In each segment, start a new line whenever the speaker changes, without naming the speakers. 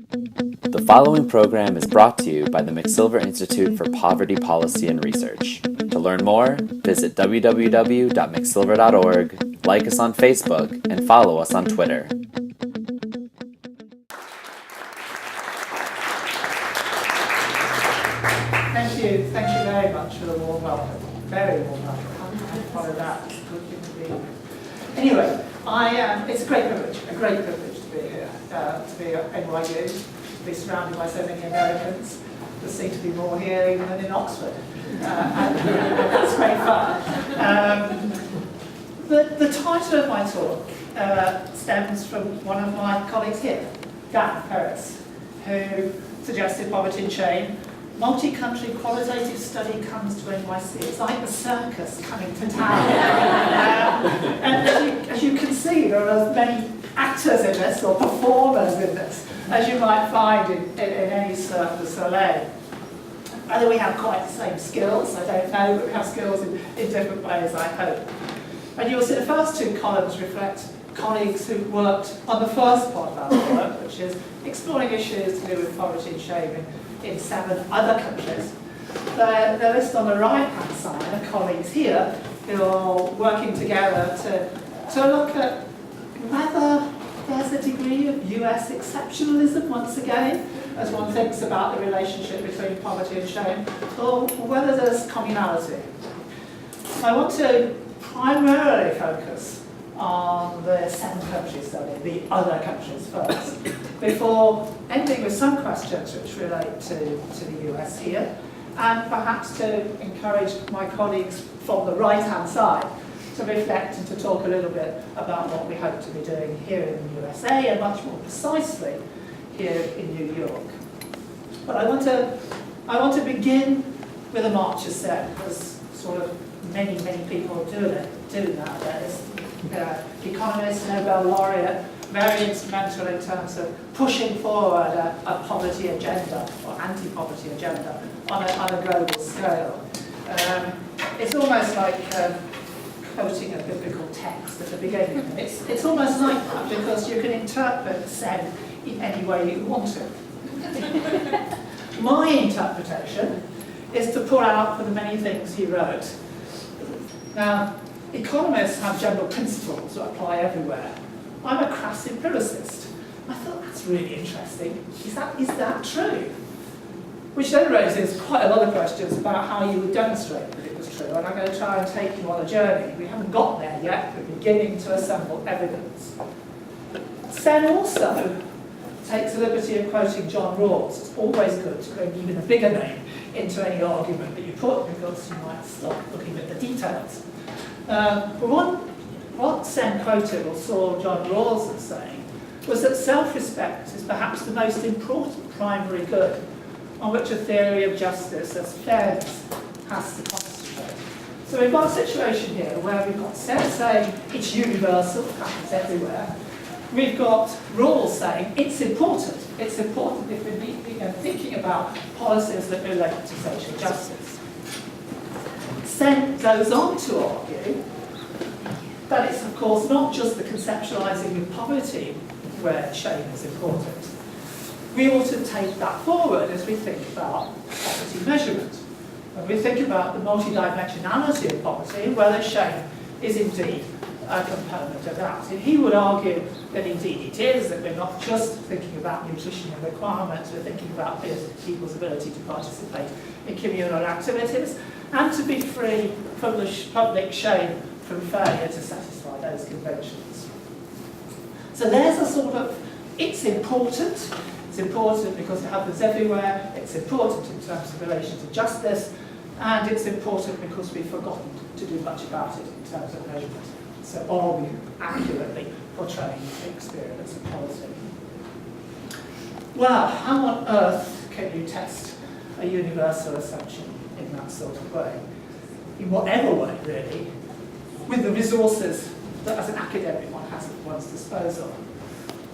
The following program is brought to you by the McSilver Institute for Poverty Policy and Research. To learn more, visit www.mcsilver.org, like us on Facebook, and follow us on Twitter.
Thank you very much for the warm welcome. Very warm welcome. I follow that. It's a good thing to be here. Anyway, it's a great privilege to be here, to be at NYU, to be surrounded by so many Americans. There seem to be more here even than in Oxford. And that's great fun. The title of my talk stems from one of my colleagues here, Dan Harris, who suggested poverty and shame. Multi-country qualitative study comes to NYC. It's like the circus coming to town. And as you can see, there are as many actors in this, or performers in this, as you might find in any Cirque du Soleil. Whether we have quite the same skills, I don't know, but we have skills in different ways, I hope. And you'll see the first two columns reflect colleagues who worked on the first part of our work, which is exploring issues to do with poverty and shame in 7 other countries. The list on the right-hand side are colleagues here who are working together to look at whether there's a degree of US exceptionalism, once again, as one thinks about the relationship between poverty and shame, or whether there's communality. I want to primarily focus on the 7 countries study, the other countries first, before ending with some questions which relate to the US here, and perhaps to encourage my colleagues from the right-hand side to reflect and to talk a little bit about what we hope to be doing here in the USA, and much more precisely here in New York. But I want to begin with Amartya Sen, as sort of many people do nowadays. Economist, Nobel laureate, very instrumental in terms of pushing forward a poverty agenda or anti-poverty agenda on a global scale. It's almost like quoting a biblical text at the beginning. It's almost like that because you can interpret Sen in any way you want to. My interpretation is to pull out for the many things he wrote. Now, economists have general principles that apply everywhere. I'm a crass empiricist. I thought that's really interesting. Is that true? Which then raises quite a lot of questions about how you would demonstrate that it was true, and I'm going to try and take you on a journey. We haven't got there yet, we're beginning to assemble evidence. Sen also takes the liberty of quoting John Rawls. It's always good to bring even a bigger name into any argument that you put, because you might start looking at the details. What Sen quoted or saw John Rawls as saying was that self-respect is perhaps the most important primary good on which a theory of justice as fairness has to concentrate. So we've got a situation here where we've got Sen saying it's universal, it happens everywhere. We've got Rawls saying it's important if we're thinking about policies that relate to social justice. Sen goes on to argue that it's, of course, not just the conceptualizing of poverty where shame is important. We ought to take that forward as we think about poverty measurement. When we think about the multidimensionality of poverty, whether shame is indeed a component of that. And he would argue that indeed it is, that we're not just thinking about nutritional requirements, we're thinking about people's ability to participate in communal activities and to be free from the public shame from failure to satisfy those conventions. So there's a sort of, it's important because it happens everywhere, it's important in terms of relation to justice, and it's important because we've forgotten to do much about it in terms of measurement. So are we accurately portraying the experience of policy? Well, how on earth can you test a universal assumption in that sort of way? In whatever way, really, with the resources that as an academic one has at one's disposal.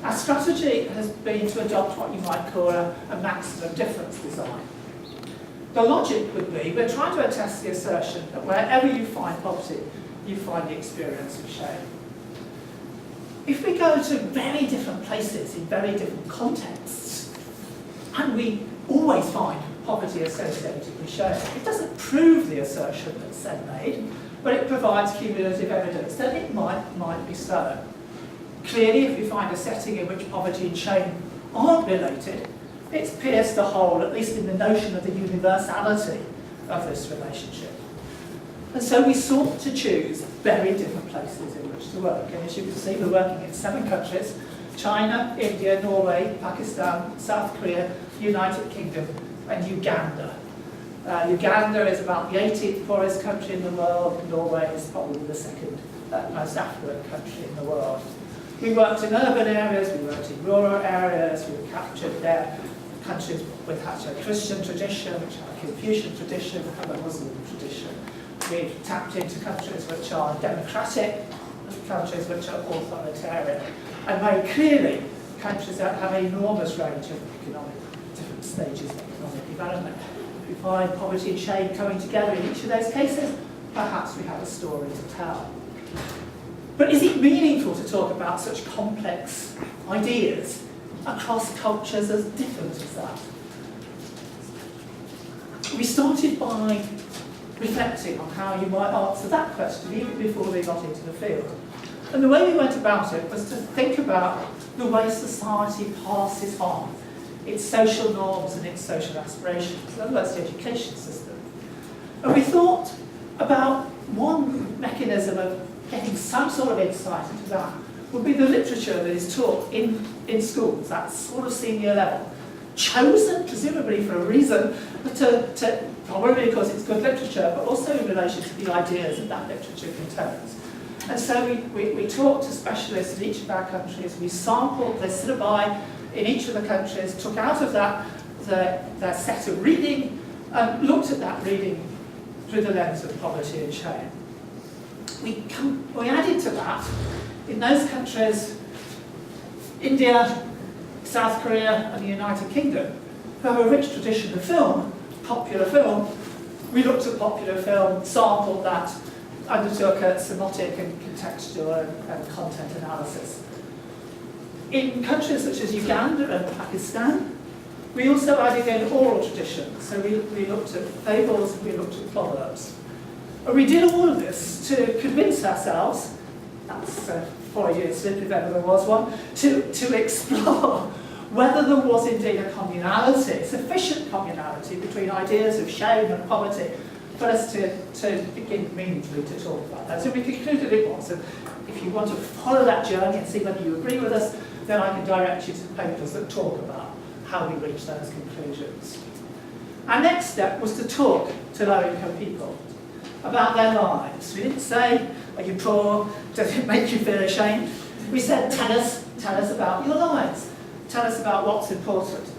Our strategy has been to adopt what you might call a maximum difference design. The logic would be, we're trying to attest the assertion that wherever you find poverty, you find the experience of shame. If we go to very different places in very different contexts, And we always find poverty associated with shame. It doesn't prove the assertion that Sen made, but it provides cumulative evidence that it might be so. Clearly, if we find a setting in which poverty and shame aren't related, it's pierced a hole, at least in the notion of the universality of this relationship. And so we sought to choose very different places in which to work. And as you can see, we're working in 7 countries: China, India, Norway, Pakistan, South Korea, United Kingdom, and Uganda. Uganda is about the 18th poorest country in the world. Norway is probably the second most affluent country in the world. We worked in urban areas, we worked in rural areas, we captured their countries which have a Christian tradition, which have a Confucian tradition, have a Muslim tradition. We tapped into countries which are democratic, countries which are authoritarian, and very clearly countries that have an enormous range of different stages of economic development. If we find poverty and shame coming together in each of those cases, perhaps we have a story to tell. But is it meaningful to talk about such complex ideas across cultures as different as that? We started by reflecting on how you might answer that question even before we got into the field. And the way we went about it was to think about the way society passes on its social norms and its social aspirations, in other words, the education system. And we thought about one mechanism of getting some sort of insight into that would be the literature that is taught in schools, that sort of senior level, chosen presumably for a reason, but probably because it's good literature, but also in relation to the ideas that literature contains. And so we talked to specialists in each of our countries, we sampled their syllabi in each of the countries, took out of that their set of reading, and looked at that reading through the lens of poverty and shame. We added to that, in those countries, India, South Korea and the United Kingdom, who have a rich tradition of film, popular film, we looked at popular film, sampled that, undertook a semiotic and contextual and content analysis. In countries such as Uganda and Pakistan, we also added in oral tradition. So we looked at fables and we looked at proverbs. And we did all of this to convince ourselves, that's 4 years slip if ever there was one, to explore whether there was indeed a communality, sufficient communality between ideas of shame and poverty for us to begin meaningfully to talk about that. So we concluded it was, and if you want to follow that journey and see whether you agree with us, then I can direct you to the papers that talk about how we reach those conclusions. Our next step was to talk to low-income people about their lives. We didn't say, are you poor? Does it make you feel ashamed? We said, tell us about your lives. Tell us about what's important.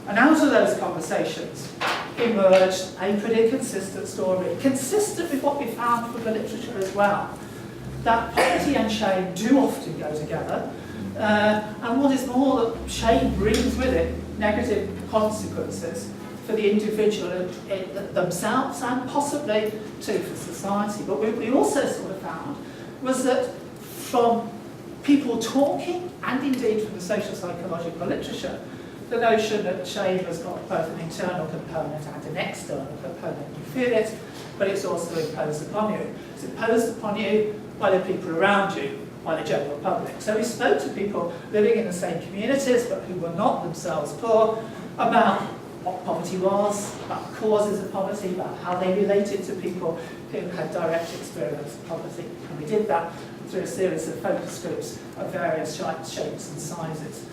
And out of those conversations emerged a pretty consistent story, consistent with what we found from the literature as well, that poverty and shame do often go together, and what is more, that shame brings with it negative consequences for the individual themselves and possibly too for society. But what we also sort of found was that from people talking, and indeed from the social psychological literature, the notion that shame has got both an internal component and an external component. You feel it, but it's also imposed upon you. It's imposed upon you by the people around you, by the general public. So we spoke to people living in the same communities, but who were not themselves poor, about what poverty was, about the causes of poverty, about how they related to people who had direct experience of poverty. And we did that through a series of focus groups of various shapes and sizes.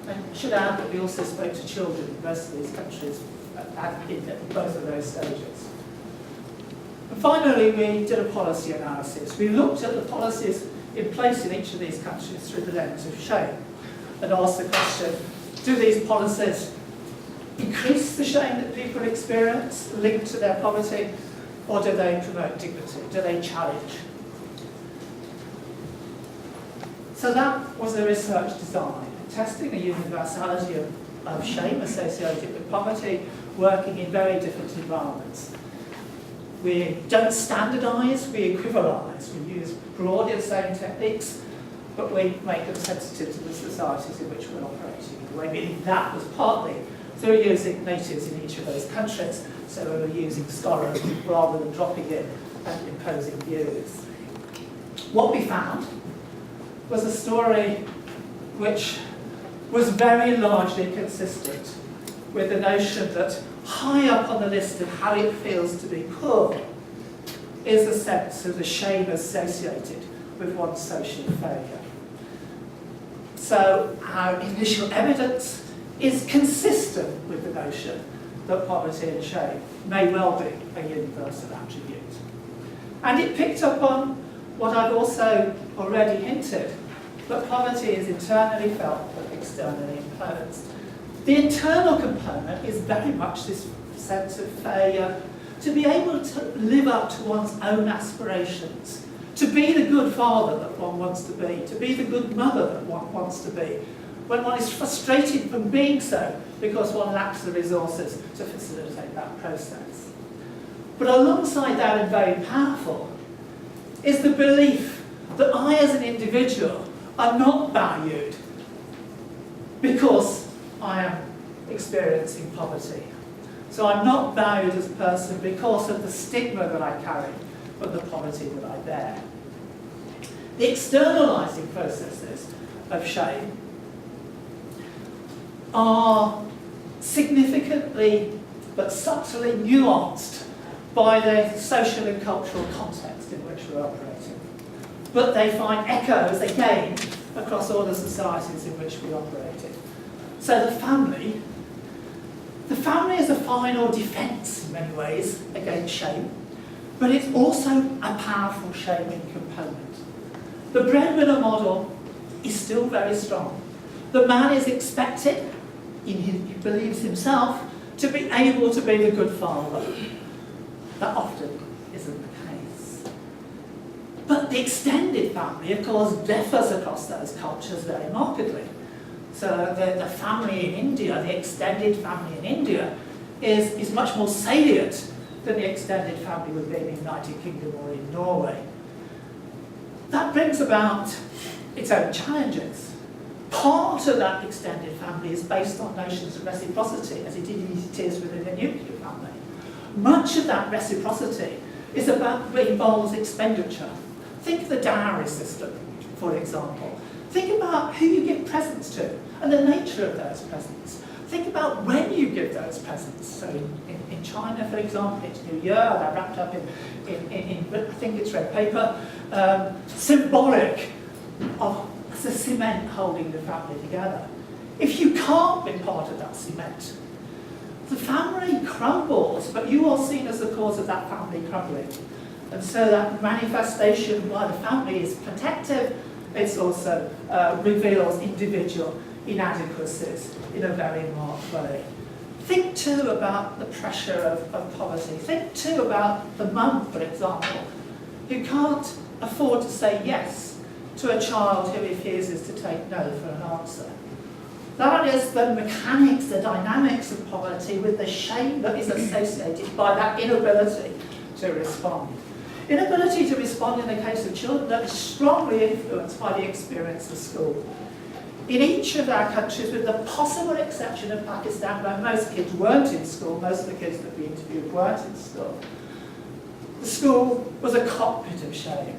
And I should add that we also spoke to children in most of these countries in both of those stages. And finally, we did a policy analysis. We looked at the policies in place in each of these countries through the lens of shame and asked the question, do these policies increase the shame that people experience linked to their poverty, or do they promote dignity? Do they challenge? So that was the research design, testing the universality of shame associated with poverty, working in very different environments. We don't standardise, we equivalise. We use broadly the same techniques, but we make them sensitive to the societies in which we're operating. In a way, meaning that was partly So we're using natives in each of those countries, so we're using scholars rather than dropping in and imposing views. What we found was a story which was very largely consistent with the notion that high up on the list of how it feels to be poor is a sense of the shame associated with one's social failure. So our initial evidence is consistent with the notion that poverty and shame may well be a universal attribute. And it picked up on what I've also already hinted, that poverty is internally felt but externally imposed. The internal component is very much this sense of failure to be able to live up to one's own aspirations, to be the good father that one wants to be the good mother that one wants to be, when one is frustrated from being so because one lacks the resources to facilitate that process. But alongside that, and very powerful, is the belief that I as an individual are not valued because I am experiencing poverty. So I'm not valued as a person because of the stigma that I carry from the poverty that I bear. The externalizing processes of shame are significantly but subtly nuanced by the social and cultural context in which we're operating. But they find echoes, again, across all the societies in which we operate in. So the family is a final defence in many ways against shame, but it's also a powerful shaming component. The breadwinner model is still very strong. The man is expected, he believes himself, to be able to be the good father. That often isn't the case. But the extended family, of course, differs across those cultures very markedly. So the family in India, the extended family in India, is much more salient than the extended family would be in the United Kingdom or in Norway. That brings about its own challenges. Part of that extended family is based on notions of reciprocity, as it is within the nuclear family. Much of that reciprocity is about involves expenditure. Think of the dowry system, for example. Think about who you give presents to and the nature of those presents. Think about when you give those presents. So in China, for example, it's New Year, they're wrapped up in I think it's red paper, symbolic of the cement holding the family together. If you can't be part of that cement, the family crumbles, but you are seen as the cause of that family crumbling. And so that manifestation, while the family is protective, it also reveals individual inadequacies in a very marked way. Think too about the pressure of poverty. Think too about the mum, for example, who can't afford to say yes to a child who refuses to take no for an answer. That is the mechanics, the dynamics of poverty with the shame that is associated by that inability to respond. Inability to respond in the case of children that is strongly influenced by the experience of school. In each of our countries, with the possible exception of Pakistan, where most kids weren't in school, most of the kids that we interviewed weren't in school, the school was a cockpit of shame.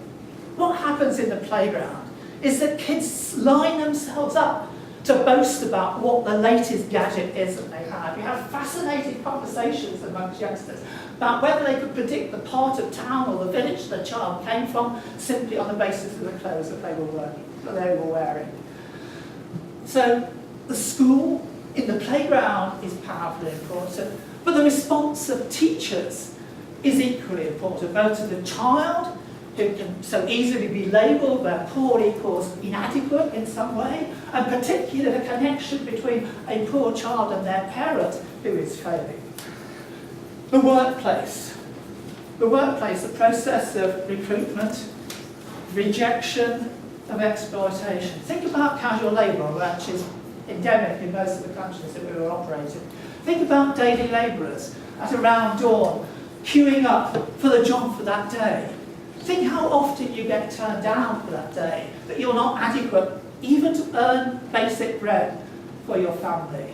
What happens in the playground is that kids line themselves up to boast about what the latest gadget is that they have. You have fascinating conversations amongst youngsters about whether they could predict the part of town or the village the child came from simply on the basis of the clothes that they were wearing. So the school in the playground is powerfully important, but the response of teachers is equally important, both to the child, who can so easily be labelled where poor equals inadequate in some way, and particularly the connection between a poor child and their parent who is failing. The workplace, the process of recruitment, rejection of exploitation. Think about casual labour, which is endemic in most of the countries that we were operating. Think about daily labourers at around dawn, queuing up for the job for that day. Think how often you get turned down for that day, that you're not adequate even to earn basic bread for your family.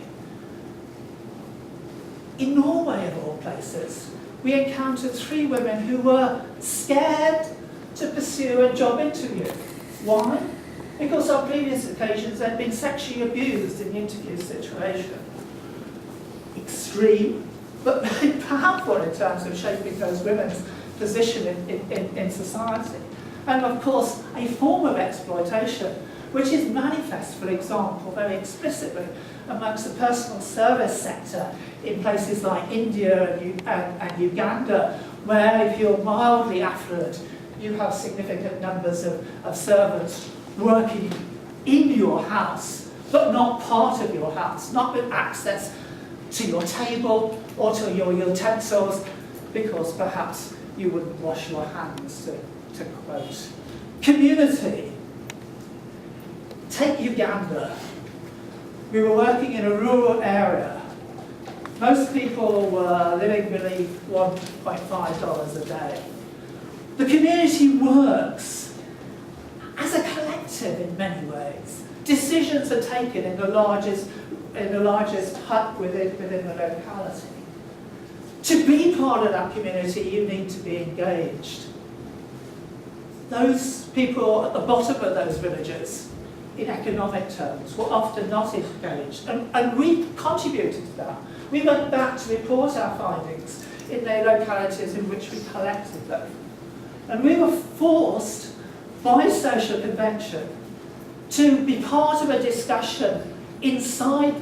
in Norway, of all places, we encountered 3 women who were scared to pursue a job interview. Why? Because on previous occasions they'd been sexually abused in the interview situation. Extreme, but very powerful in terms of shaping those women's position in society. And of course, a form of exploitation, which is manifest, for example, very explicitly amongst the personal service sector in places like India and Uganda, where if you're mildly affluent, you have significant numbers of servants working in your house, but not part of your house, not with access to your table or to your utensils, because perhaps you wouldn't wash your hands, to quote. Community. Take Uganda. We were working in a rural area. Most people were living beneath $1.5 a day. The community works as a collective in many ways. Decisions are taken in the largest hut within the locality. To be part of that community, you need to be engaged. Those people at the bottom of those villages, in economic terms, were often not engaged. And we contributed to that. We went back to report our findings in the localities in which we collected them. And we were forced by social convention to be part of a discussion inside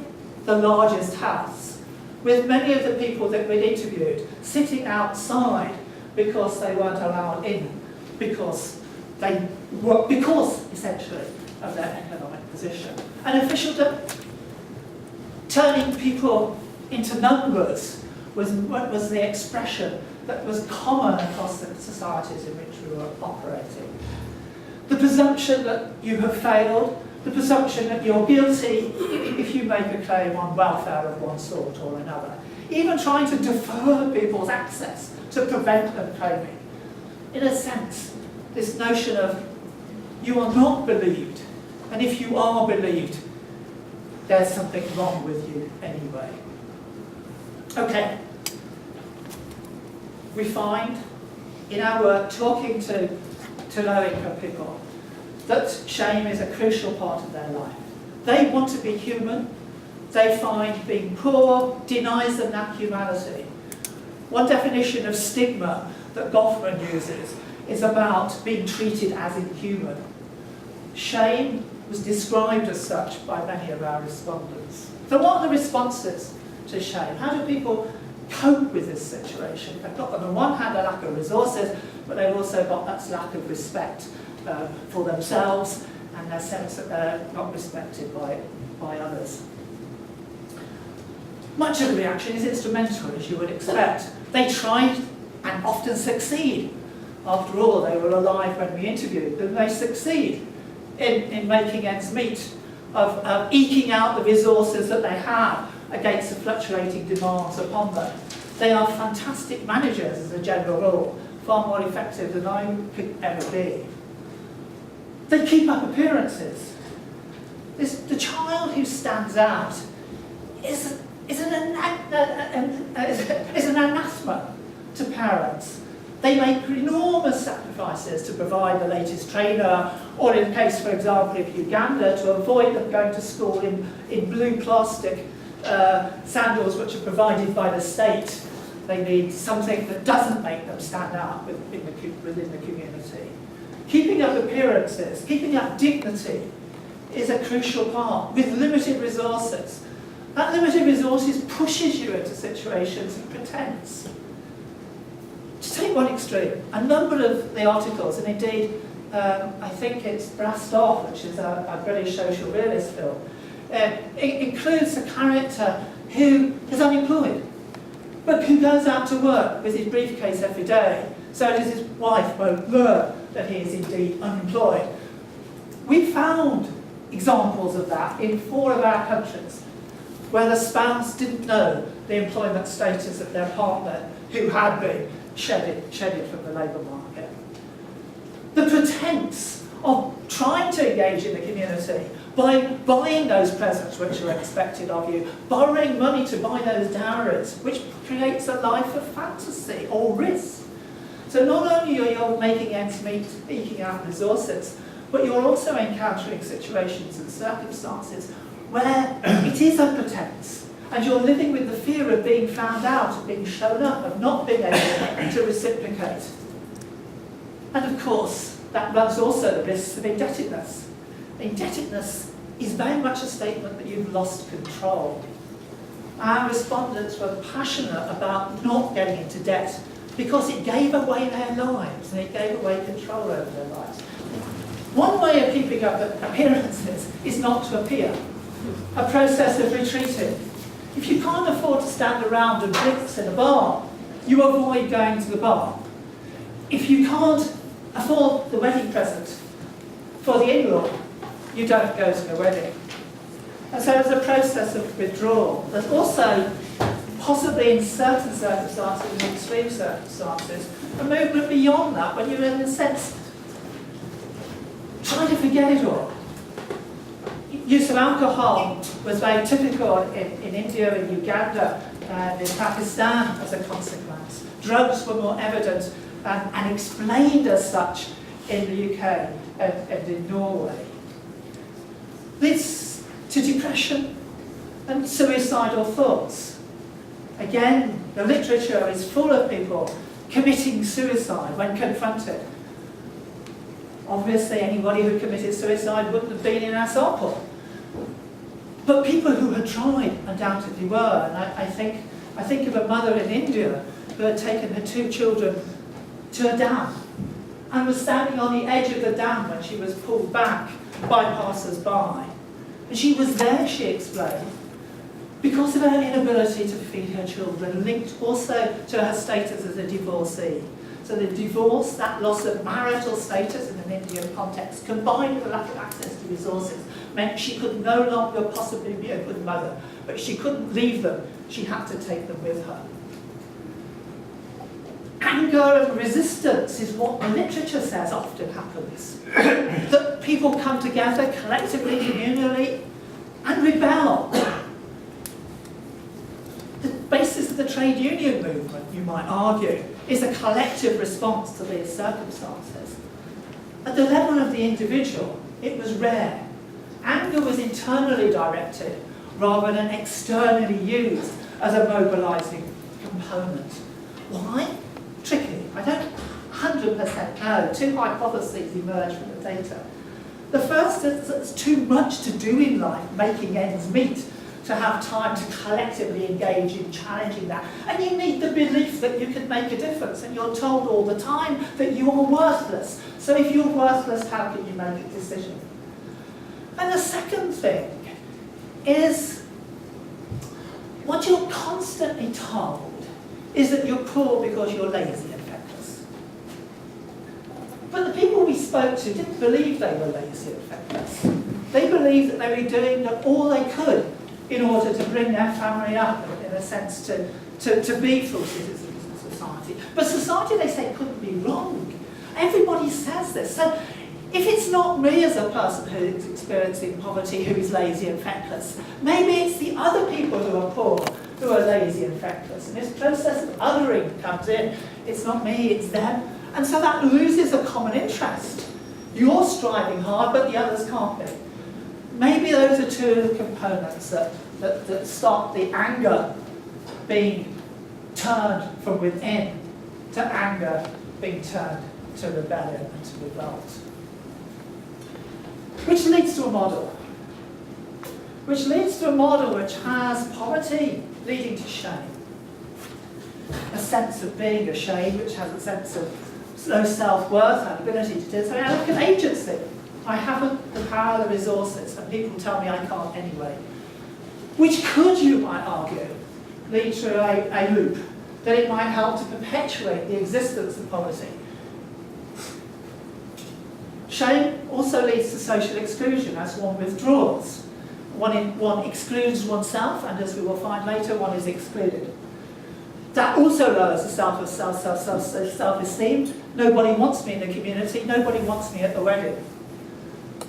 the largest house, with many of the people that we'd interviewed sitting outside because they weren't allowed in, because essentially of their economic position. And officialdom, turning people into numbers, was the expression that was common across the societies in which we were operating. The presumption that you have failed, the presumption that you're guilty if you make a claim on welfare of one sort or another. Even trying to defer people's access to prevent them claiming. In a sense, this notion of you are not believed, and if you are believed, there's something wrong with you anyway. Okay. We find in our work, talking to low-income people, that shame is a crucial part of their life. They want to be human. They find being poor denies them that humanity. One definition of stigma that Goffman uses is about being treated as inhuman. Shame was described as such by many of our respondents. So what are the responses to shame? How do people cope with this situation? They've got, on the one hand, a lack of resources, but they've also got that lack of respect for themselves and their sense that they're not respected by others. Much of the reaction is instrumental, as you would expect. They try and often succeed. After all, they were alive when we interviewed them. They succeed in making ends meet, of eking out the resources that they have against the fluctuating demands upon them. They are fantastic managers, as a general rule, far more effective than I could ever be. They keep up appearances. The child who stands out is an anathema to parents. They make enormous sacrifices to provide the latest trainer, or in the case, for example, of Uganda, to avoid them going to school in blue plastic sandals which are provided by the state. They need something that doesn't make them stand out within the community. Keeping up appearances, keeping up dignity is a crucial part, with limited resources. That limited resources pushes you into situations of pretense. To take one extreme, a number of the articles, and indeed I think it's Brassed Off, which is a British social realist film, it includes a character who is unemployed, but who goes out to work with his briefcase every day, so that his wife won't learn that he is indeed unemployed. We found examples of that in 4 of our countries, where the spouse didn't know the employment status of their partner who had been shedded from the labour market. The pretense of trying to engage in the community by buying those presents which are expected of you, borrowing money to buy those dowries, which creates a life of fantasy or risk. So not only are you making ends meet, eking out resources, but you're also encountering situations and circumstances where it is a pretense, and you're living with the fear of being found out, of being shown up, of not being able to reciprocate. And of course, that runs also the risks of indebtedness. Indebtedness is very much a statement that you've lost control. Our respondents were passionate about not getting into debt because it gave away their lives and it gave away control over their lives. One way of keeping up appearances is not to appear, a process of retreating. If you can't afford to stand around and drinks in a bar, you avoid going to the bar. If you can't afford the wedding present for the in-law, you don't go to the wedding. And so there's a process of withdrawal. There's also, possibly in certain circumstances, in extreme circumstances, a movement beyond that when you're in a sense trying to forget it all. Use of alcohol was very typical in India, in Uganda, and in Pakistan as a consequence. Drugs were more evident and explained as such in the UK and in Norway. Leads to depression and suicidal thoughts. Again, the literature is full of people committing suicide when confronted. Obviously, anybody who committed suicide wouldn't have been in our sample. But people who had tried undoubtedly were. And I think of a mother in India who had taken her 2 children to a dam and was standing on the edge of the dam when she was pulled back by passers-by. And she was there, she explained, because of her inability to feed her children, linked also to her status as a divorcee. So the divorce, that loss of marital status in an Indian context, combined with a lack of access to resources, meant she could no longer possibly be a good mother. But she couldn't leave them, she had to take them with her. Anger and resistance is what the literature says often happens. That people come together collectively, communally, and rebel. The basis of the trade union movement, you might argue, is a collective response to these circumstances. At the level of the individual, it was rare. Anger was internally directed rather than externally used as a mobilising component. Why? Tricky. I don't 100% know. 2 hypotheses emerge from the data. The first is that there's too much to do in life, making ends meet, to have time to collectively engage in challenging that. And you need the belief that you can make a difference, and you're told all the time that you are worthless. So if you're worthless, how can you make a decision? And the second thing is, what you're constantly told is that you're poor because you're lazy and feckless. But the people we spoke to didn't believe they were lazy and feckless. They believed that they were doing all they could in order to bring their family up, in a sense, to be full citizens of society. But society, they say, couldn't be wrong. Everybody says this. So if it's not me as a person who's experiencing poverty who is lazy and feckless, maybe it's the other people who are poor who are lazy and feckless. And this process of othering comes in. It's not me, it's them. And so that loses a common interest. You're striving hard, but the others can't be. Maybe those are 2 of the components that stop the anger being turned from within to anger being turned to rebellion and to revolt. Which leads to a model. Which leads to a model which has poverty leading to shame. A sense of being ashamed, which has a sense of low self-worth and ability to do so. I look at agency. I haven't the power, the resources, and people tell me I can't anyway. Which could, you might argue, lead to a loop, that it might help to perpetuate the existence of poverty. Shame also leads to social exclusion as one withdraws. One excludes oneself, and as we will find later, one is excluded. That also lowers the self-esteem. Nobody wants me in the community, nobody wants me at the wedding.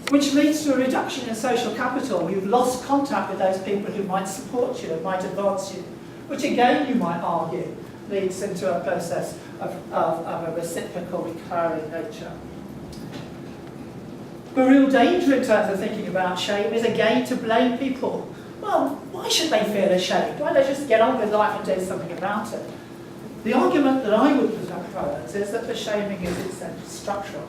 which leads to a reduction in social capital. You've lost contact with those people who might support you and might advance you, which again you might argue leads into a process of a reciprocal recurring nature. The real danger in terms of thinking about shame is again to blame people. Well, why should they feel ashamed? Why don't they just get on with life and do something about it? The argument that I would propose is that the shaming is essentially structural.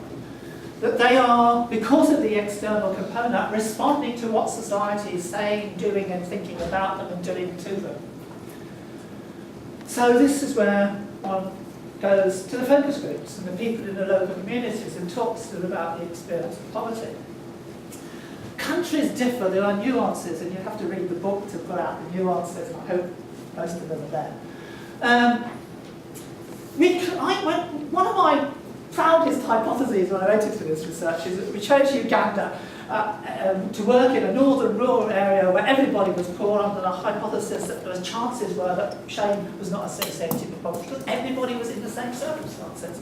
That they are, because of the external component, responding to what society is saying, doing and thinking about them and doing to them. So this is where one goes to the focus groups and the people in the local communities and talks to them about the experience of poverty. Countries differ, there are nuances, and you have to read the book to put out the nuances, and I hope most of them are there. One of my proudest hypotheses when I went into this research is that we chose Uganda to work in a northern rural area where everybody was poor under the hypothesis that the chances were that shame was not associated with poverty because everybody was in the same circumstances.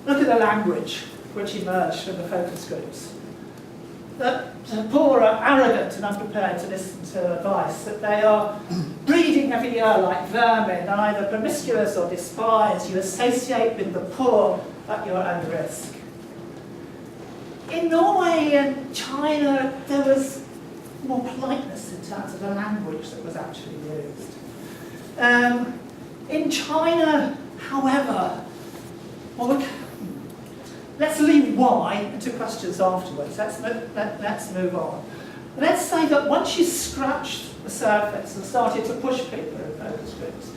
Look at the language which emerged from the focus groups. That the poor are arrogant and unprepared to listen to advice, that they are breeding every year like vermin, either promiscuous or despised. You associate with the poor at your own risk. In Norway and China, there was more politeness in terms of the language that was actually used. In China, however, let's leave why into questions afterwards. Let's move on. Let's say that once you scratched the surface and started to push people in focus groups,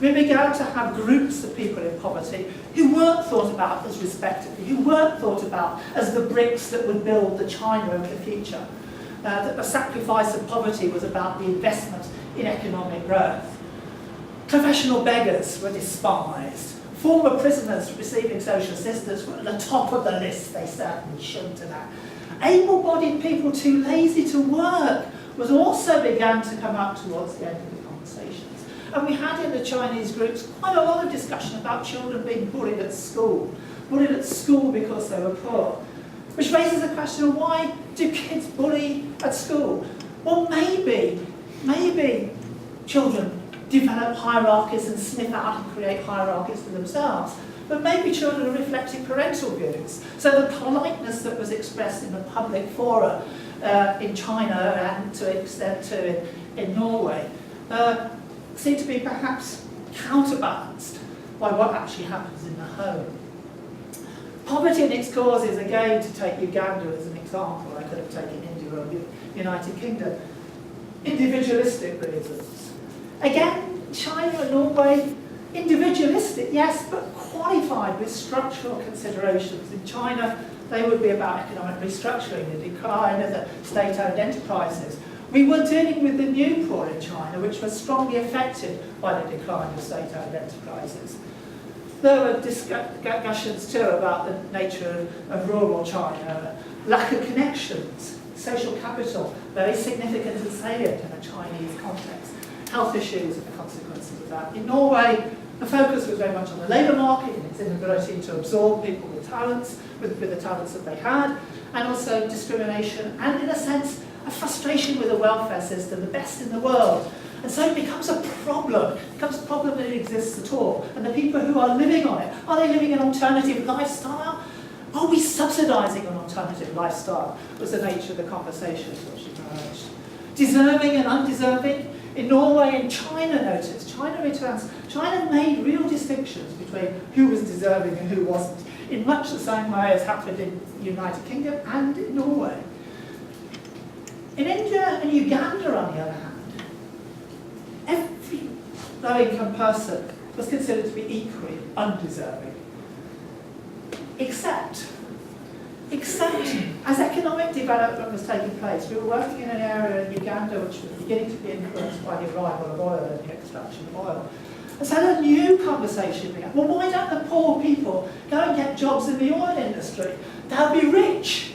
we began to have groups of people in poverty who weren't thought about as respectively, who weren't thought about as the bricks that would build the China of the future. That the sacrifice of poverty was about the investment in economic growth. Professional beggars were despised. Former prisoners receiving social assistance were at the top of the list, they certainly shouldn't have. Able-bodied people too lazy to work was also began to come up towards the end of the conversations. And we had in the Chinese groups quite a lot of discussion about children being bullied at school because they were poor. Which raises the question of why do kids bully at school? Well, maybe children develop hierarchies and sniff out and create hierarchies for themselves. But maybe children are reflecting parental views. So the politeness that was expressed in the public fora in China and to an extent too in Norway seem to be perhaps counterbalanced by what actually happens in the home. Poverty and its causes, again, to take Uganda as an example, I could have taken India or the United Kingdom, individualistic reasons. Again, China and Norway, individualistic, yes, but qualified with structural considerations. In China, they would be about economic restructuring, the decline of the state-owned enterprises. We were dealing with the new poor in China, which was strongly affected by the decline of state-owned enterprises. There were discussions too about the nature of rural China, lack of connections, social capital, very significant and salient in a Chinese context, health issues and the consequences of that. In Norway, the focus was very much on the labour market and its inability to absorb people with talents, with the talents that they had, and also discrimination and, in a sense, a frustration with the welfare system, the best in the world. And so it becomes a problem. It becomes a problem that it exists at all. And the people who are living on it, are they living an alternative lifestyle? Are we subsidising an alternative lifestyle? Was the nature of the conversations which emerged. Deserving and undeserving. In Norway and China, notice, China made real distinctions between who was deserving and who wasn't, in much the same way as happened in the United Kingdom and in Norway. In India and Uganda, on the other hand, every low-income person was considered to be equally undeserving. Except as economic development was taking place, we were working in an area in Uganda which was beginning to be influenced by the arrival of oil and the extraction of oil. And so a new conversation began. Well, why don't the poor people go and get jobs in the oil industry? They'll be rich.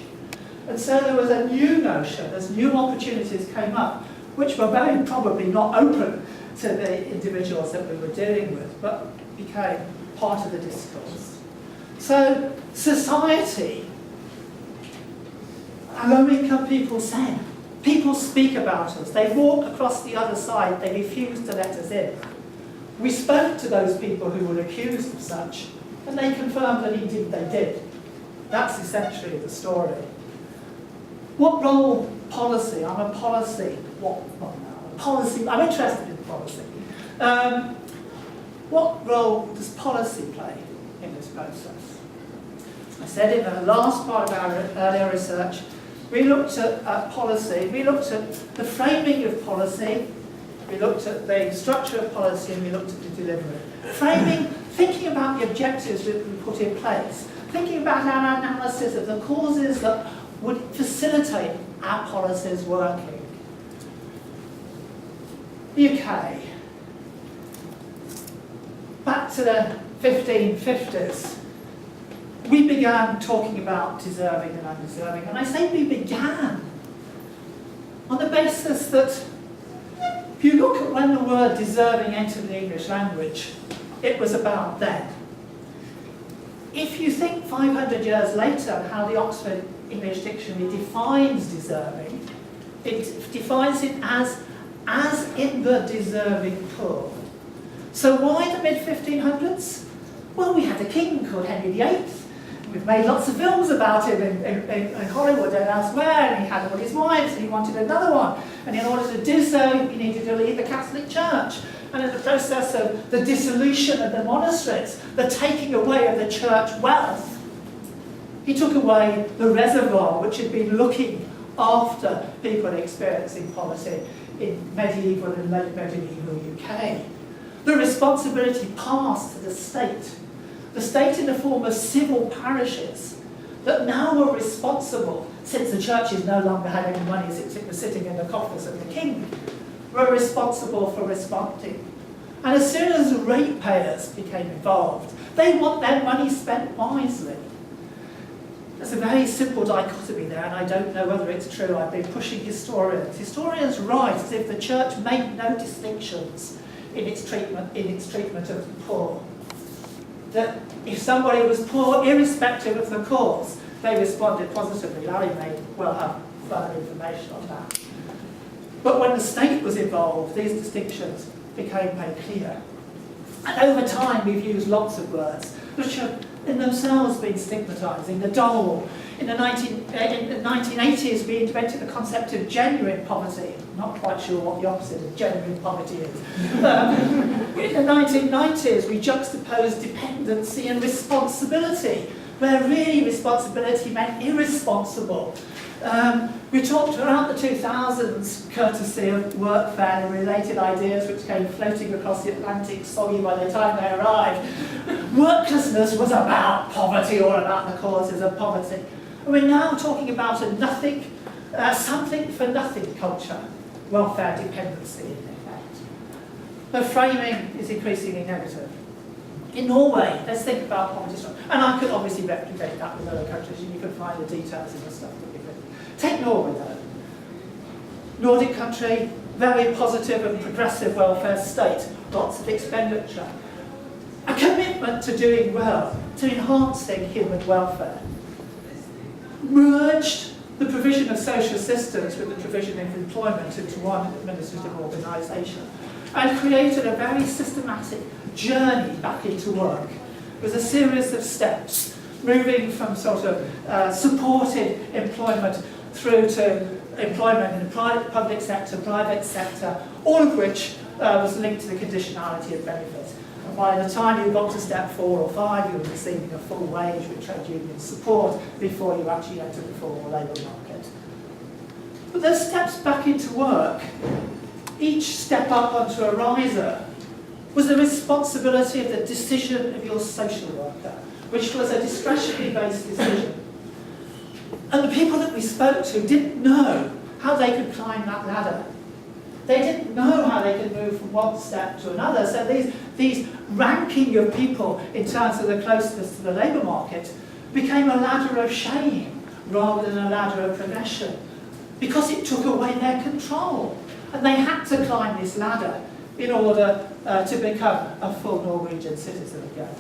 And so there was a new notion, as new opportunities came up, which were very probably not open to the individuals that we were dealing with, but became part of the discourse. So society low-income people said, people speak about us, they walk across the other side, they refuse to let us in. We spoke to those people who were accused of such, and they confirmed that indeed they did. That's essentially the story. What role policy? I'm a policy. I'm interested in policy. What role does policy play in this process? I said in the last part of our earlier research, we looked at policy, we looked at the framing of policy, we looked at the structure of policy, and we looked at the delivery. Framing, thinking about the objectives that we put in place, thinking about our analysis of the causes that would facilitate our policies working. UK. Back to the 1550s, we began talking about deserving and undeserving. And I say we began on the basis that if you look at when the word deserving entered the English language, it was about then. If you think 500 years later how the Oxford English Dictionary defines deserving, it defines it as in the deserving poor. So why the mid-1500s? Well, we had a king called Henry VIII. We've made lots of films about him in Hollywood and elsewhere, and he had all his wives, and he wanted another one. And in order to do so, he needed to leave the Catholic Church. And in the process of the dissolution of the monasteries, the taking away of the church wealth, he took away the reservoir which had been looking after people experiencing poverty in medieval and late medieval UK. The responsibility passed to the state in the form of civil parishes that now were responsible, since the churches no longer had any money, since it was sitting in the coffers of the king, were responsible for responding. And as soon as the ratepayers became involved, they want their money spent wisely. There's a very simple dichotomy there, and I don't know whether it's true. I've been pushing historians. Historians write as if the church made no distinctions in its treatment of the poor. That if somebody was poor, irrespective of the cause, they responded positively. Larry may well have further information on that. But when the state was involved, these distinctions became very clear. And over time, we've used lots of words which have in themselves been stigmatising. The dole. In the 1980s, we invented the concept of genuine poverty. Not quite sure what the opposite of genuine poverty is. In the 1990s, we juxtaposed dependency and responsibility, where really responsibility meant irresponsible. We talked around the 2000s, courtesy of workfare and related ideas which came floating across the Atlantic soggy by the time they arrived. Worklessness was about poverty or about the causes of poverty. And we're now talking about a nothing, something for nothing culture, welfare dependency in effect. The framing is increasingly negative. In Norway, let's think about poverty. And I could obviously replicate that with other countries, and you can find the details in the stuff that we've written. Take Norway though. Nordic country, very positive and progressive welfare state, lots of expenditure. A commitment to doing well, to enhancing human welfare. Merged the provision of social assistance with the provision of employment into one administrative organisation, and created a very systematic journey back into work with a series of steps, moving from sort of supported employment through to employment in the public sector, private sector, all of which was linked to the conditionality of benefits. And by the time you got to step 4 or 5, you were receiving a full wage with trade union support before you actually entered the formal labour market. But those steps back into work, each step up onto a riser, was the responsibility of the decision of your social worker, which was a discretionary based decision. And the people that we spoke to didn't know how they could climb that ladder. They didn't know how they could move from one step to another. So these ranking of people in terms of the closeness to the labour market became a ladder of shame rather than a ladder of progression, because it took away their control. And they had to climb this ladder in order to become a full Norwegian citizen again.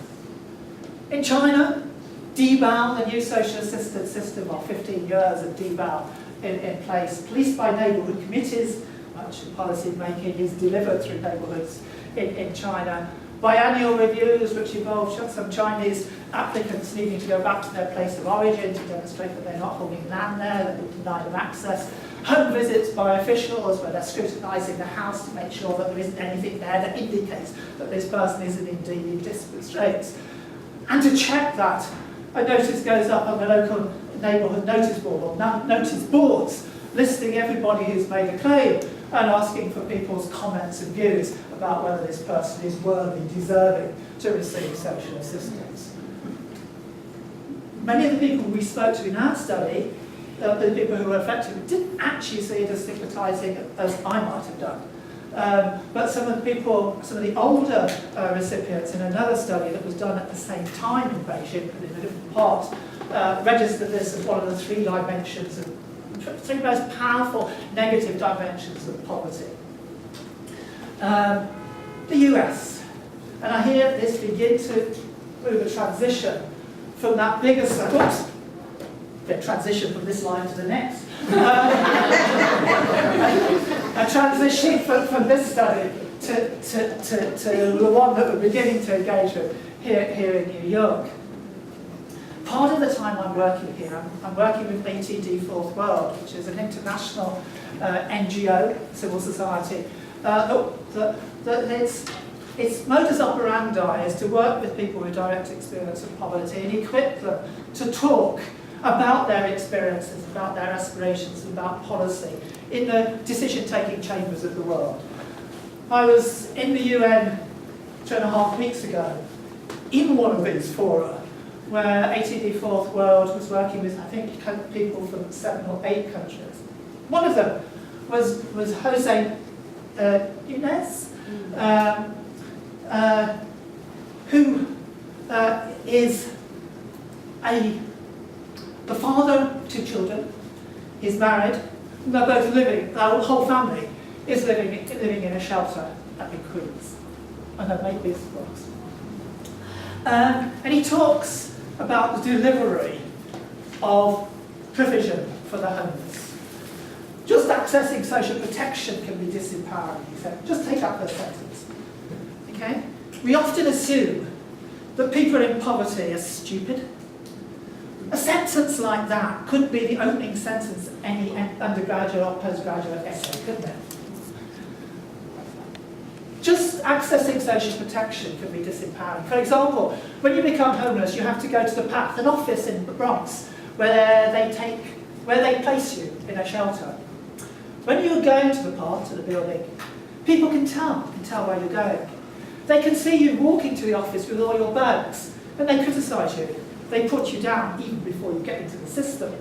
In China, DBAL, the new social assistance system, or 15 years of DBAL in place. Police by neighbourhood committees, much of policy making is delivered through neighbourhoods in China. Biannual reviews, which involve some Chinese applicants needing to go back to their place of origin to demonstrate that they're not holding land there, that we deny them access. Home visits by officials where they're scrutinising the house to make sure that there isn't anything there that indicates that this person isn't indeed in desperate straits. And to check that, a notice goes up on the local neighbourhood notice board, or notice boards, listing everybody who's made a claim and asking for people's comments and views about whether this person is worthy, deserving to receive social assistance. Many of the people we spoke to in our study, the people who were affected, didn't actually see it as stigmatising as I might have done. But some of the older recipients in another study that was done at the same time in Beijing, but in a different part, registered this as one of the three most powerful negative dimensions of poverty. The US, and I hear this begin to move a transition from that bigger study. Oops, the transition from this line to the next. A transition from this study to the one that we're beginning to engage with here in New York. Part of the time I'm working here, I'm working with ATD Fourth World, which is an international NGO, civil society, its modus operandi is to work with people with direct experience of poverty and equip them to talk about their experiences, about their aspirations, about policy in the decision-taking chambers of the world. I was in the UN 2.5 weeks ago in one of these fora where ATD Fourth World was working with, I think, people from 7 or 8 countries. One of them was Jose Nunes, who is the father of 2 children. He's married. They're both living. Their whole family is living in a shelter up in Queens, and they've made these books. And he talks about the delivery of provision for the homeless. Just accessing social protection can be disempowering, he said. Just take that first sentence. Okay? We often assume that people in poverty are stupid. A sentence like that could be the opening sentence of any undergraduate or postgraduate essay, couldn't it? Just accessing social protection can be disempowering. For example, when you become homeless, you have to go to the PATH, an office in the Bronx, where they place you in a shelter. When you're going to the PATH, to the building, people can tell where you're going. They can see you walking to the office with all your bags, and they criticise you. They put you down even before you get into the system.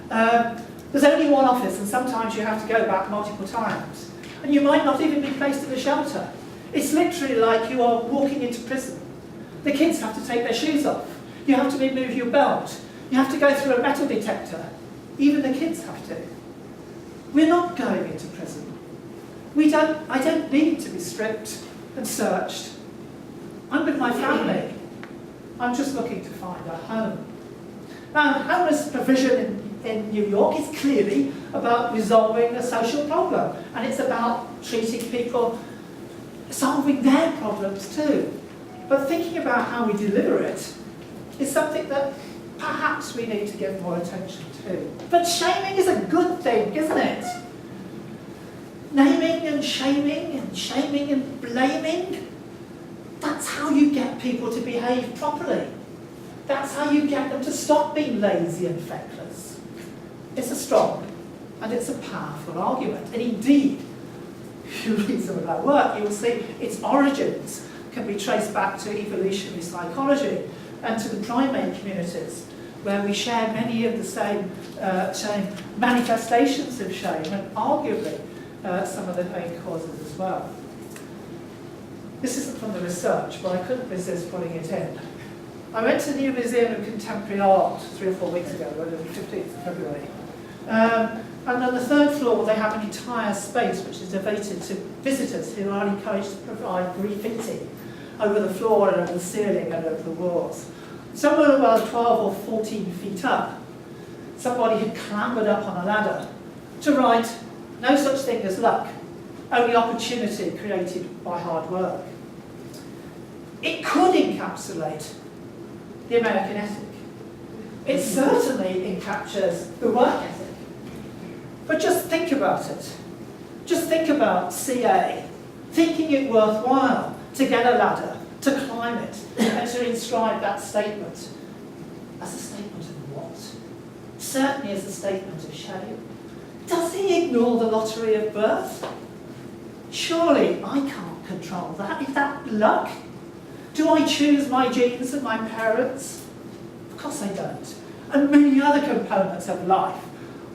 There's only one office, and sometimes you have to go back multiple times. And you might not even be placed in a shelter. It's literally like you are walking into prison. The kids have to take their shoes off. You have to remove your belt. You have to go through a metal detector. Even the kids have to. We're not going into prison. I don't need to be stripped and searched. I'm with my family. I'm just looking to find a home. Now, homeless provision in New York is clearly about resolving a social problem, and it's about treating people, solving their problems too. But thinking about how we deliver it is something that perhaps we need to give more attention to. But shaming is a good thing, isn't it? Naming and shaming and blaming, that's how you get people to behave properly. That's how you get them to stop being lazy and feckless. It's a strong and it's a powerful argument. And indeed, if you read some of our work, you'll see its origins can be traced back to evolutionary psychology and to the primate communities, where we share many of the same manifestations of shame, and arguably some of the main causes as well. This isn't from the research, but I couldn't resist putting it in. I went to the New Museum of Contemporary Art 3 or 4 weeks ago, on the 15th of February. And on the 3rd floor, they have an entire space which is devoted to visitors who are encouraged to provide graffiti over the floor and over the ceiling and over the walls. Somewhere about 12 or 14 feet up, somebody had clambered up on a ladder to write, "No such thing as luck, only opportunity created by hard work." It could encapsulate the American ethic. It certainly encaptures the work ethic. But just think about it. Just think about CA thinking it worthwhile to get a ladder, to climb it, and to inscribe that statement. As a statement of what? Certainly as a statement of shame. Does he ignore the lottery of birth? Surely I can't control that. Is that luck? Do I choose my genes and my parents? Of course I don't. And many other components of life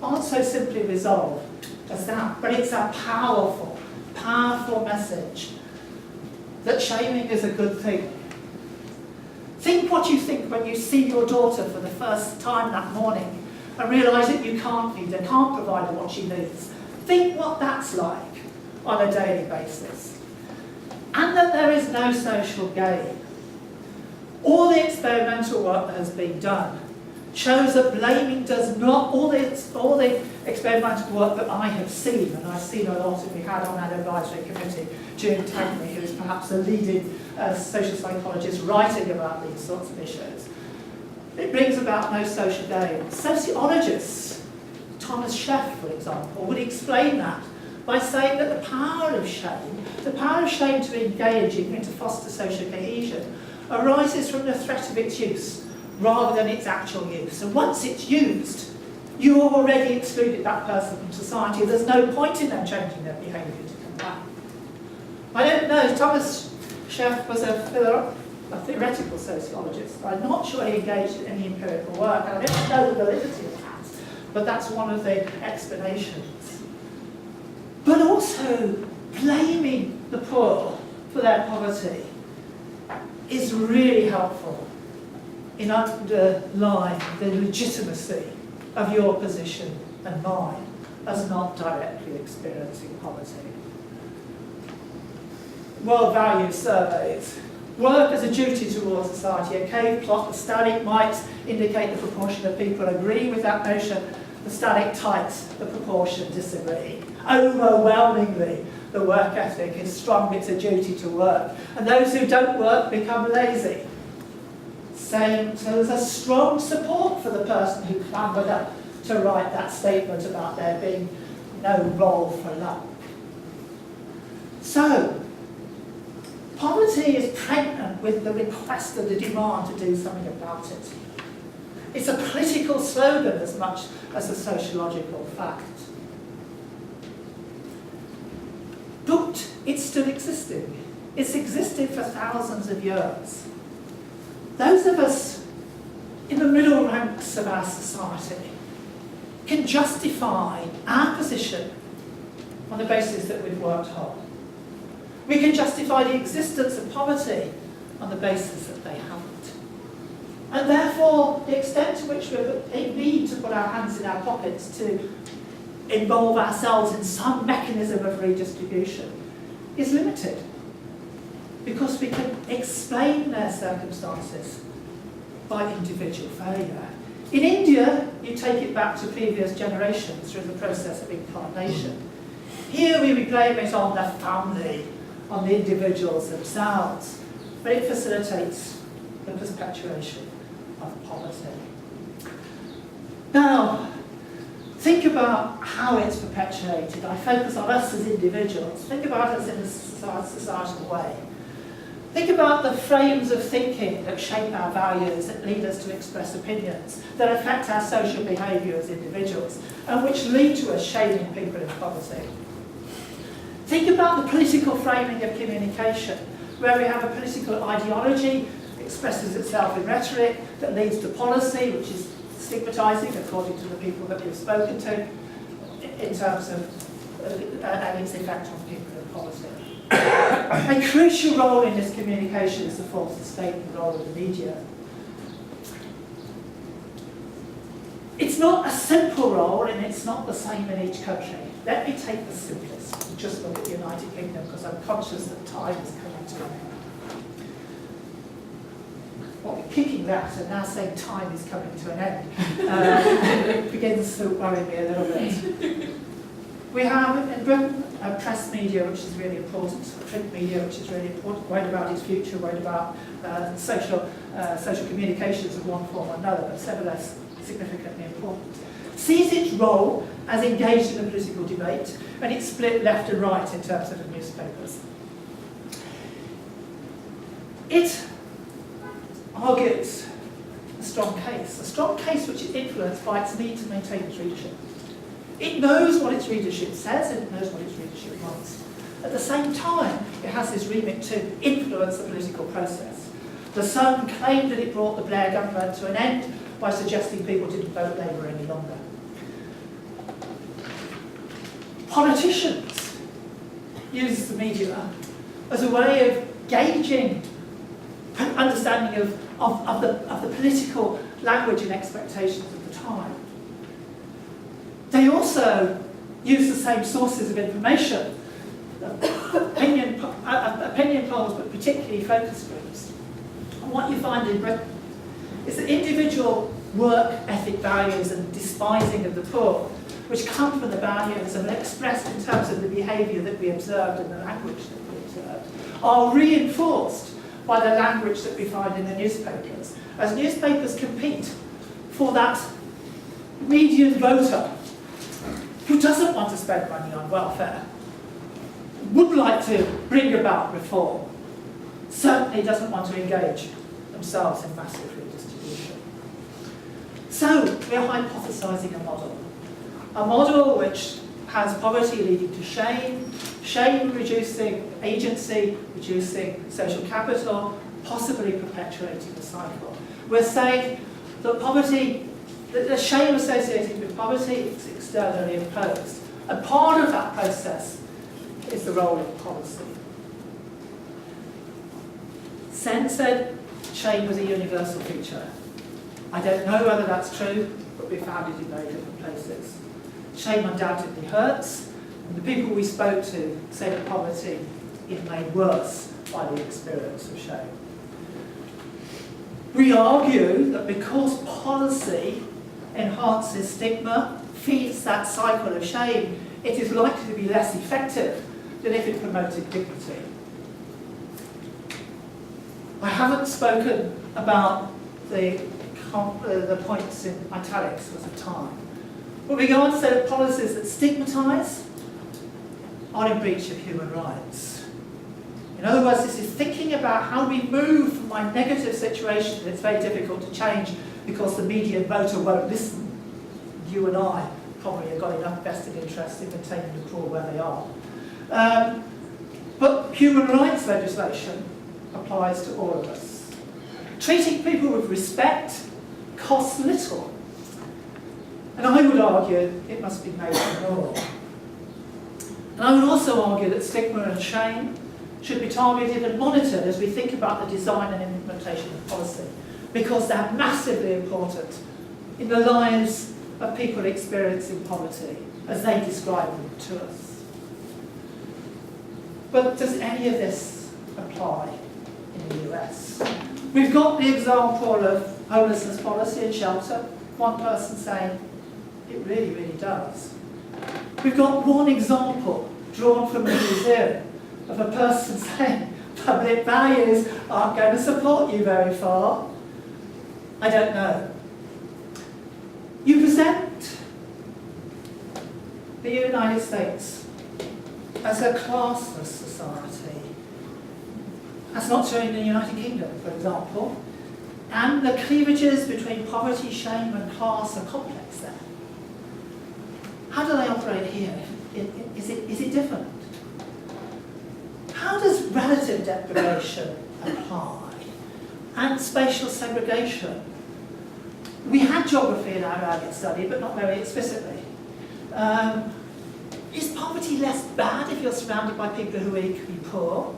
aren't so simply resolved as that. But it's a powerful, powerful message that shaming is a good thing. Think what you think when you see your daughter for the first time that morning and realise that you can't feed her, can't provide her what she needs. Think what that's like on a daily basis. And that there is no social gain. All the experimental work that has been done shows that blaming does not, all the experimental work that I have seen, and I've seen a lot, and we had on that advisory committee, June Tagney, who is perhaps the leading social psychologist writing about these sorts of issues, it brings about no social gain. Sociologists, Thomas Sheff, for example, would explain that by saying that the power of shame to engage in, to foster social cohesion, arises from the threat of its use rather than its actual use. And once it's used, you have already excluded that person from society. There's no point in them changing their behaviour to come back. I don't know, Thomas Sheff was a theoretical sociologist. I'm not sure he engaged in any empirical work, and I don't know the validity of that, but that's one of the explanations. But also, blaming the poor for their poverty is really helpful in underlying the legitimacy of your position and mine as not directly experiencing poverty. World Values Surveys. Work as a duty towards society. A cave plot, the static might indicate the proportion of people agree with that notion. The static tights, the proportion disagree. Overwhelmingly, the work ethic is strong, it's a duty to work. And those who don't work become lazy. So there's a strong support for the person who clambered up to write that statement about there being no role for luck. So, poverty is pregnant with the request and the demand to do something about it. It's a political slogan as much as a sociological fact. But it's still existing. It's existed for thousands of years. Those of us in the middle ranks of our society can justify our position on the basis that we've worked hard. We can justify the existence of poverty on the basis that they haven't. And therefore, the extent to which we need to put our hands in our pockets to involve ourselves in some mechanism of redistribution is limited, because we can explain their circumstances by individual failure. In India, you take it back to previous generations through the process of incarnation. Here we blame it on the family, on the individuals themselves, but it facilitates the perpetuation of poverty. Now, think about how it's perpetuated. I focus on us as individuals. Think about us in a societal way. Think about the frames of thinking that shape our values, that lead us to express opinions, that affect our social behaviour as individuals, and which lead to us shaming people in poverty. Think about the political framing of communication, where we have a political ideology that expresses itself in rhetoric, that leads to policy, which is stigmatising, according to the people that we've spoken to, in terms of and its effect on people in poverty. A crucial role in this communication is the fourth estate, the role of the media. It's not a simple role, and it's not the same in each country. Let me take the simplest and just look at the United Kingdom, because I'm conscious that time is coming to an end. what we're kicking that and now saying time is coming to an end begins to worry me a little bit. We have in Britain a press media which is really important, a print media which is really important, worried about its future, worried about social communications of one form or another, but nevertheless significantly important. Sees its role as engaged in the political debate, and it's split left and right in terms of the newspapers. It argues a strong case which is influenced by its need to maintain its readership. It knows what its readership says and it knows what its readership wants. At the same time, it has this remit to influence the political process. The Sun claimed that it brought the Blair government to an end by suggesting people didn't vote Labour any longer. Politicians use the media as a way of gauging understanding of the political language and expectations of the time. They also use the same sources of information, opinion polls, but particularly focus groups. And what you find in Britain is that individual work ethic values and despising of the poor, which come from the values and are expressed in terms of the behaviour that we observed and the language that we observed, are reinforced by the language that we find in the newspapers, as newspapers compete for that median voter who doesn't want to spend money on welfare, would like to bring about reform, certainly doesn't want to engage themselves in massive redistribution. So we're hypothesising a model which has poverty leading to shame, shame reducing agency, reducing social capital, possibly perpetuating the cycle. We're saying that poverty, the shame associated with poverty is externally imposed. And part of that process is the role of policy. Sen said shame was a universal feature. I don't know whether that's true, but we found it in very different places. Shame undoubtedly hurts, and the people we spoke to say that poverty is made worse by the experience of shame. We argue that because policy enhances stigma, feeds that cycle of shame, it is likely to be less effective than if it promoted dignity. I haven't spoken about the points in italics because of time. But we go on to say that policies that stigmatise are in breach of human rights. In other words, this is thinking about how we move from my negative situation that it's very difficult to change because the median voter won't listen. You and I probably have got enough vested interest in maintaining the poor where they are. But human rights legislation applies to all of us. Treating people with respect costs little. And I would argue it must be made more. And I would also argue that stigma and shame should be targeted and monitored as we think about the design and implementation of policy, because they're massively important in the lives of people experiencing poverty as they describe them to us. But does any of this apply in the US? We've got the example of homelessness policy and shelter, one person saying, it really, really does. We've got one example drawn from a museum of a person saying public values aren't going to support you very far. I don't know. You present the United States as a classless society. That's not true in the United Kingdom, for example. And the cleavages between poverty, shame and class are complex there. How do they operate here? Is it different? How does relative deprivation apply? And spatial segregation? We had geography in our earlier study, but not very explicitly. Is poverty less bad if you're surrounded by people who are equally poor?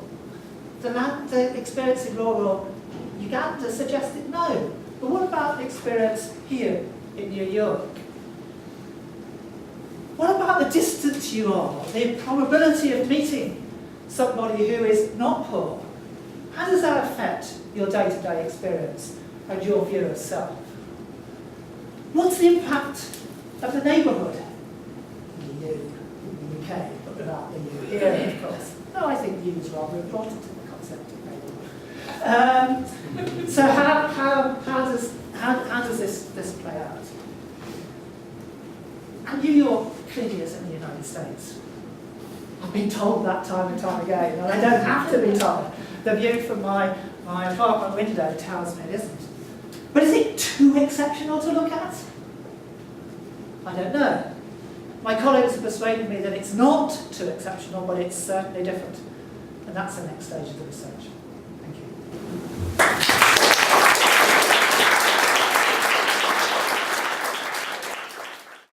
The experience in rural Uganda suggested no. But what about the experience here in New York? What about the distance you are, the probability of meeting somebody who is not poor? How does that affect your day-to-day experience and your view of self? What's the impact of the neighbourhood? The you in the UK, but without the you here, of course. No, I think you is rather important in the concept of neighbourhood. So how does this play out? And New York clearly is in the United States. I've been told that time and time again, and I don't have to be told. The view from my apartment window tells me it isn't. But is it too exceptional to look at? I don't know. My colleagues have persuaded me that it's not too exceptional, but it's certainly different. And that's the next stage of the research. Thank you.